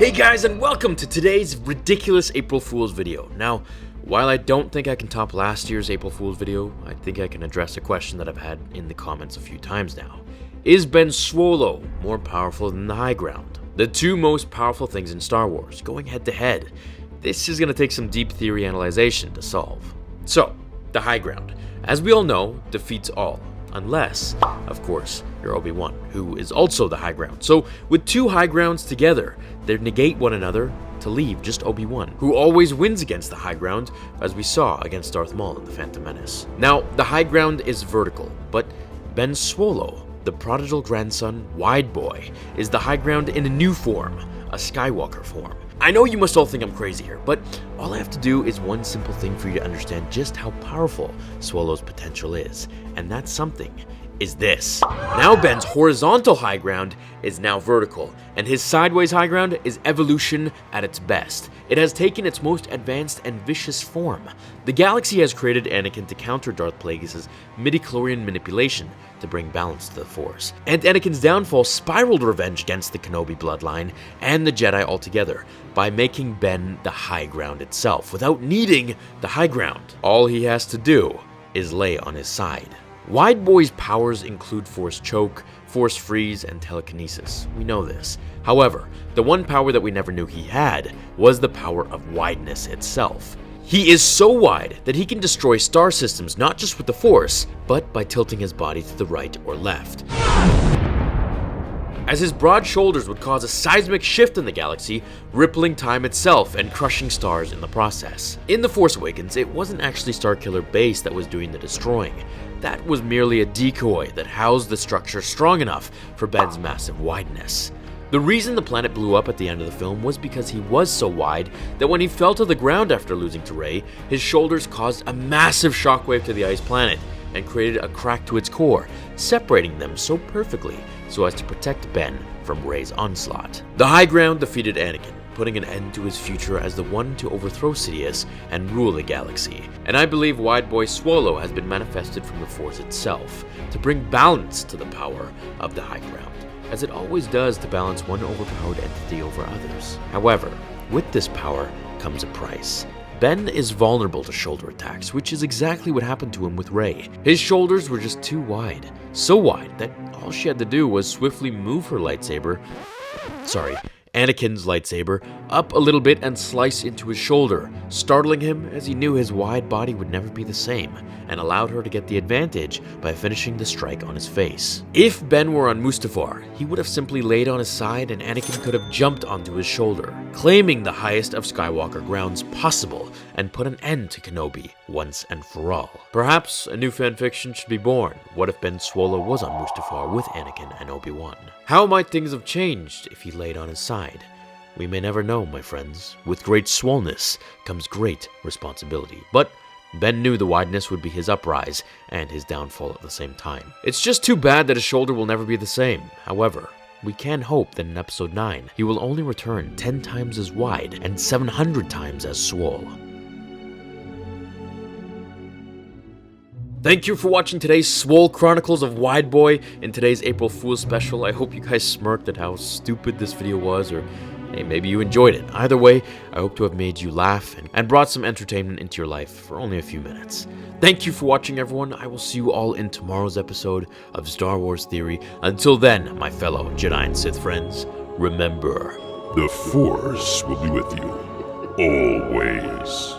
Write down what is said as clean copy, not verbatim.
Hey guys, and welcome to today's ridiculous April Fool's video. Now, while I don't think I can top last year's April Fool's video, I think I can address a question that I've had in the comments a few times now. Is Ben SWOLO more powerful than the High Ground? The two most powerful things in Star Wars, going head to head. This is going to take some deep theory analyzation to solve. So, the High Ground, as we all know, defeats all. Unless, of course, you're Obi-Wan, who is also the High Ground. So, with two High Grounds together, they negate one another to leave just Obi-Wan, who always wins against the High Ground, as we saw against Darth Maul in The Phantom Menace. Now, the High Ground is vertical, but Ben SWOLO, the prodigal grandson, Wideboi, is the High Ground in a new form, a Skywalker form. I know you must all think I'm crazy here, but all I have to do is one simple thing for you to understand just how powerful SWOLO's potential is, and that something is this. Now Ben's horizontal high ground is now vertical, and his sideways high ground is evolution at its best. It has taken its most advanced and vicious form. The galaxy has created Anakin to counter Darth Plagueis' midi-chlorian manipulation to bring balance to the Force. And Anakin's downfall spiraled revenge against the Kenobi bloodline and the Jedi altogether by making Ben the high ground itself without needing the high ground. All he has to do is lay on his side. Wideboi's powers include Force Choke, Force Freeze, and Telekinesis. We know this. However, the one power that we never knew he had was the power of wideness itself. He is so wide that he can destroy star systems not just with the Force, but by tilting his body to the right or left, as his broad shoulders would cause a seismic shift in the galaxy, rippling time itself and crushing stars in the process. In The Force Awakens, it wasn't actually Starkiller Base that was doing the destroying. That was merely a decoy that housed the structure strong enough for Ben's massive wideness. The reason the planet blew up at the end of the film was because he was so wide that when he fell to the ground after losing to Rey, his shoulders caused a massive shockwave to the ice planet and created a crack to its core, separating them so perfectly so as to protect Ben from Rey's onslaught. The High Ground defeated Anakin, putting an end to his future as the one to overthrow Sidious and rule the galaxy. And I believe Wideboi SWOLO has been manifested from the Force itself, to bring balance to the power of the High Ground, as it always does to balance one overpowered entity over others. However, with this power comes a price. Ben is vulnerable to shoulder attacks, which is exactly what happened to him with Rey. His shoulders were just too wide, so wide that all she had to do was swiftly move her Anakin's lightsaber, up a little bit and slice into his shoulder, startling him as he knew his wide body would never be the same, and allowed her to get the advantage by finishing the strike on his face. If Ben were on Mustafar, he would have simply laid on his side and Anakin could have jumped onto his shoulder, claiming the highest of Skywalker grounds possible and put an end to Kenobi once and for all. Perhaps a new fanfiction should be born. What if Ben SWOLO was on Mustafar with Anakin and Obi-Wan? How might things have changed if he laid on his side? We may never know, my friends. With great swollenness comes great responsibility. But Ben knew the wideness would be his uprise and his downfall at the same time. It's just too bad that his shoulder will never be the same. However, we can hope that in episode 9, he will only return 10 times as wide and 700 times as swole. Thank you for watching today's Swole Chronicles of Wideboi in today's April Fool's special. I hope you guys smirked at how stupid this video was, or hey, maybe you enjoyed it. Either way, I hope to have made you laugh and brought some entertainment into your life for only a few minutes. Thank you for watching, everyone. I will see you all in tomorrow's episode of Star Wars Theory. Until then, my fellow Jedi and Sith friends, remember, the Force will be with you always.